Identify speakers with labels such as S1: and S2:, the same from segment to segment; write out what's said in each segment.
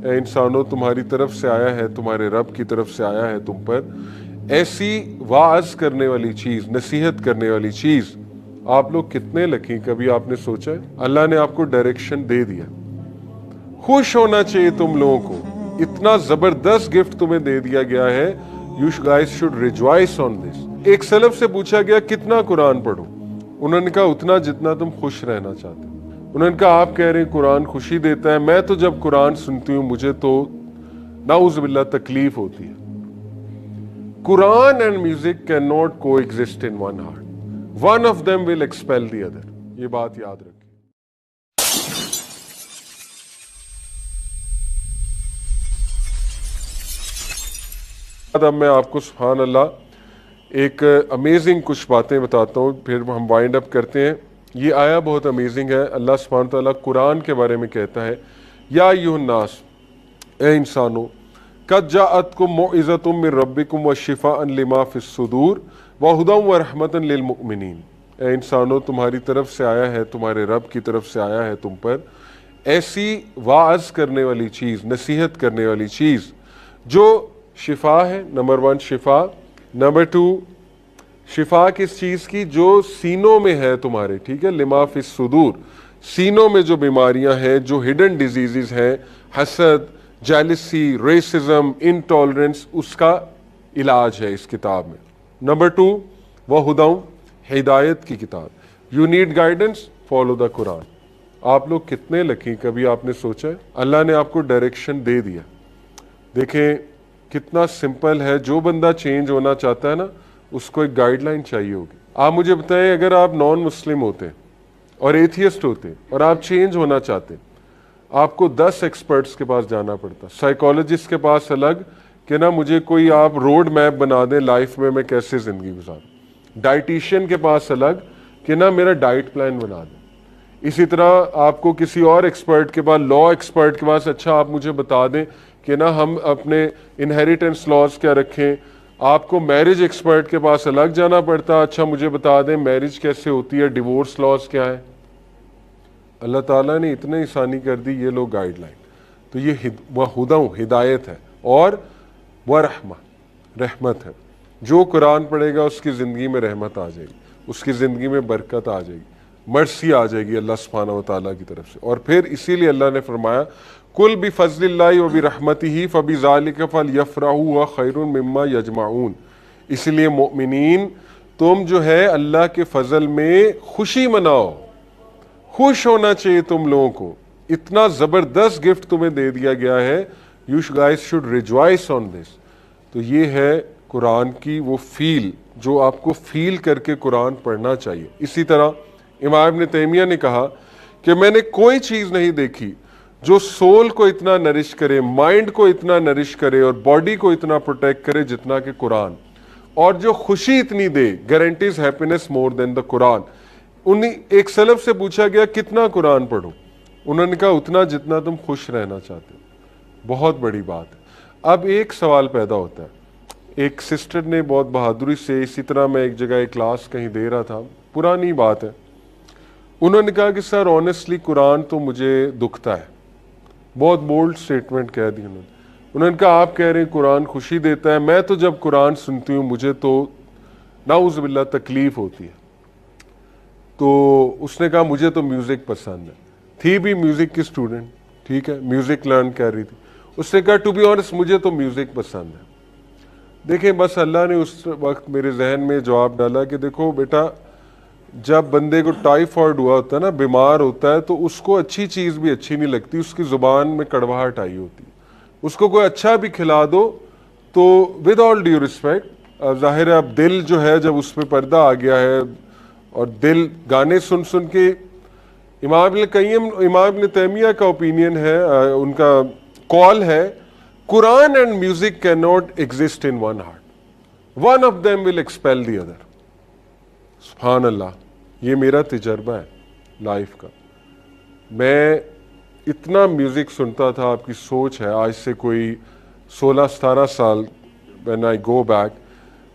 S1: اے انسانوں تمہاری طرف سے آیا ہے، تمہارے رب کی طرف سے آیا ہے تم پر ایسی واعظ کرنے والی چیز، نصیحت کرنے والی چیز۔ آپ لوگ کتنے لکی، کبھی آپ نے سوچا ہے؟ اللہ نے آپ کو ڈائریکشن دے دیا، خوش ہونا چاہیے تم لوگوں کو، اتنا زبردست گفٹ تمہیں دے دیا گیا ہے۔ یو گائز شوڈ ریجوائس آن دس۔ ایک سلف سے پوچھا گیا کتنا قرآن پڑھو، انہوں نے کہا اتنا جتنا تم خوش رہنا چاہتے ہو۔ انہوں نے کہا آپ کہہ رہے ہیں قرآن خوشی دیتا ہے، میں تو جب قرآن سنتی ہوں مجھے تو نعوذ باللہ تکلیف ہوتی ہے۔ Quran and music can not کو exist in one heart, one of them will expel the other, یہ بات یاد رکھیں۔ اب میں آپ کو سبحان اللہ ایک امیزنگ کچھ باتیں بتاتا ہوں، پھر ہم وائنڈ اپ کرتے ہیں۔ یہ آیا بہت امیزنگ ہے۔ اللہ سبحانہ تعالیٰ قرآن کے بارے میں کہتا ہے، یا ایھا الناس، اے انسانوں، قد جاءتکم موعظۃ من ربکم وشفاء لما فی الصدور وہدی ورحمۃ للمؤمنین۔ اے انسانوں تمہاری طرف سے آیا ہے، تمہارے رب کی طرف سے آیا ہے تم پر ایسی واعظ کرنے والی چیز، نصیحت کرنے والی چیز جو شفا ہے۔ نمبر 1 شفا، نمبر 2 شفا کس چیز کی؟ جو سینوں میں ہے تمہارے، ٹھیک ہے، لما فی الصدور، سینوں میں جو بیماریاں ہیں، جو ہڈن ڈیزیزز ہیں، حسد، جیلسی، ریسزم، انٹالرنس، اس کا علاج ہے اس کتاب میں۔ نمبر 2 وہدی، ہدایت کی کتاب۔ You need guidance, follow the Quran. آپ لوگ کتنے لکی، کبھی آپ نے سوچا ہے؟ اللہ نے آپ کو ڈائریکشن دے دیا۔ دیکھیں کتنا سمپل ہے، جو بندہ چینج ہونا چاہتا ہے نا اس کو ایک گائیڈ لائن چاہیے ہوگی۔ آپ مجھے بتائیں اگر آپ نان مسلم ہوتے اور ایتھیسٹ ہوتے اور آپ چینج ہونا چاہتے، آپ کو 10 ایکسپرٹس کے پاس جانا پڑتا، سائیکالوجسٹ کے پاس الگ کہ نا مجھے کوئی آپ روڈ میپ بنا دیں لائف میں کیسے زندگی گزاروں، ڈائٹیشین کے پاس الگ کہ نا میرا ڈائٹ پلان بنا دیں۔ اسی طرح آپ کو کسی اور ایکسپرٹ کے پاس، لا ایکسپرٹ کے پاس، اچھا آپ مجھے بتا دیں کہ نا ہم اپنے انہیریٹنس لاز کیا رکھیں۔ آپ کو میرج ایکسپرٹ کے پاس الگ جانا پڑتا، اچھا مجھے بتا دیں میرج کیسے ہوتی ہے، ڈیورس لاز کیا ہے۔ اللہ تعالیٰ نے اتنے آسانی کر دی، یہ لوگ گائیڈ لائن۔ تو یہ وہدی، ہدایت ہے، اور ورحمہ، رحمت ہے۔ جو قرآن پڑھے گا اس کی زندگی میں رحمت آ جائے گی، اس کی زندگی میں برکت آ جائے گی، مرسی آ جائے گی اللہ سبحانہ و تعالیٰ کی طرف سے۔ اور پھر اسی لیے اللہ نے فرمایا کل بفضل اللہ وبرحمتہ فبذلک فلیفرحوا هو خیر مما یجمعون۔ اس لیے مومنین تم جو ہے اللہ کے فضل میں خوشی مناؤ، خوش ہونا چاہیے تم لوگوں کو، اتنا زبردست گفٹ تمہیں دے دیا گیا ہے۔ یو گائز شوڈ ریجوائس آن دس۔ تو یہ ہے قرآن کی وہ فیل جو آپ کو فیل کر کے قرآن پڑھنا چاہیے۔ اسی طرح امام ابن تیمیہ نے کہا کہ میں نے کوئی چیز نہیں دیکھی جو سول کو اتنا نرش کرے، مائنڈ کو اتنا نرش کرے اور باڈی کو اتنا پروٹیکٹ کرے جتنا کہ قرآن، اور جو خوشی اتنی دے، گارنٹیز ہیپینس مور دین دا قرآن۔ ایک سلف سے پوچھا گیا کتنا قرآن پڑھو، انہوں نے کہا اتنا جتنا تم خوش رہنا چاہتے ہو۔ بہت بڑی بات ہے۔ اب ایک سوال پیدا ہوتا ہے، ایک سسٹر نے بہت بہادری سے، اسی طرح میں ایک جگہ ایک کلاس کہیں دے رہا تھا، پرانی بات ہے، انہوں نے کہا کہ سر آنیسٹلی قرآن تو مجھے دکھتا ہے۔ بہت بولڈ سٹیٹمنٹ کہہ دی انہوں نے کہا آپ کہہ رہے ہیں قرآن خوشی دیتا ہے، میں تو جب قرآن سنتی ہوں مجھے تو نعوذ باللہ تکلیف ہوتی ہے۔ تو اس نے کہا مجھے تو میوزک پسند ہے، تھی بھی میوزک کی اسٹوڈنٹ، ٹھیک ہے، میوزک لرن کر رہی تھی۔ اس نے کہا ٹو بی آنیسٹ مجھے تو میوزک پسند ہے۔ دیکھیں بس اللہ نے اس وقت میرے ذہن میں جواب ڈالا کہ دیکھو بیٹا، جب بندے کو ٹائیفائڈ ہوا ہوتا ہے نا، بیمار ہوتا ہے، تو اس کو اچھی چیز بھی اچھی نہیں لگتی، اس کی زبان میں کڑواہٹ آئی ہوتی ہے۔ اس کو کوئی اچھا بھی کھلا دو تو ود آل ڈیو ریسپیکٹ، ظاہر ہے اب دل جو ہے جب اس پہ پردہ آ گیا ہے، اور دل گانے سن سن کے، امام ابن تیمیہ کا اوپینین ہے، ان کا کال ہے، Quran and music can not exist in one heart, one of them will expel the other. سبحان اللہ، یہ میرا تجربہ ہے لائف کا۔ میں اتنا میوزک سنتا تھا، آپ کی سوچ ہے آج سے کوئی 16-17 سال، when I go back،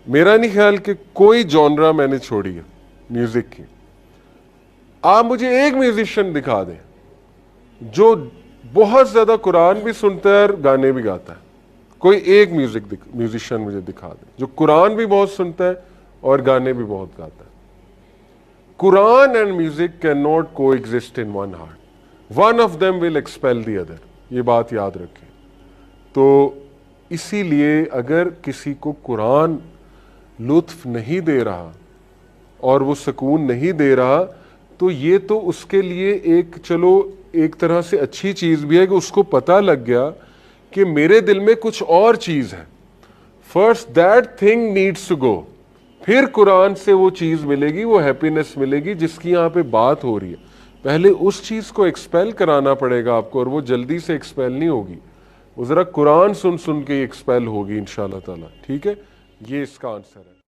S1: میرا نہیں خیال کہ کوئی جانرا میں نے چھوڑی ہے میوزک کی۔ آپ مجھے ایک میوزیشین دکھا دیں جو بہت زیادہ قرآن بھی سنتا ہے اور گانے بھی گاتا ہے. کوئی ایک میوزیشین مجھے دکھا دے جو قرآن بھی بہت سنتا ہے اور گانے بھی بہت گاتا ہے. Quran and music can not کو exist in one heart. One of them will expel the other. یہ بات یاد رکھیں. تو اسی لیے اگر کسی کو قرآن لطف نہیں دے رہا اور وہ سکون نہیں دے رہا تو یہ تو اس کے لیے ایک چلو ایک طرح سے اچھی چیز بھی ہے کہ اس کو پتہ لگ گیا کہ میرے دل میں کچھ اور چیز ہے. First that thing needs to go. پھر قرآن سے وہ چیز ملے گی, وہ ہیپینس ملے گی جس کی یہاں پہ بات ہو رہی ہے. پہلے اس چیز کو ایکسپیل کرانا پڑے گا آپ کو, اور وہ جلدی سے ایکسپیل نہیں ہوگی, وہ ذرا قرآن سن کے ایکسپیل ہوگی انشاءاللہ تعالی. ٹھیک ہے, یہ اس کا آنسر ہے.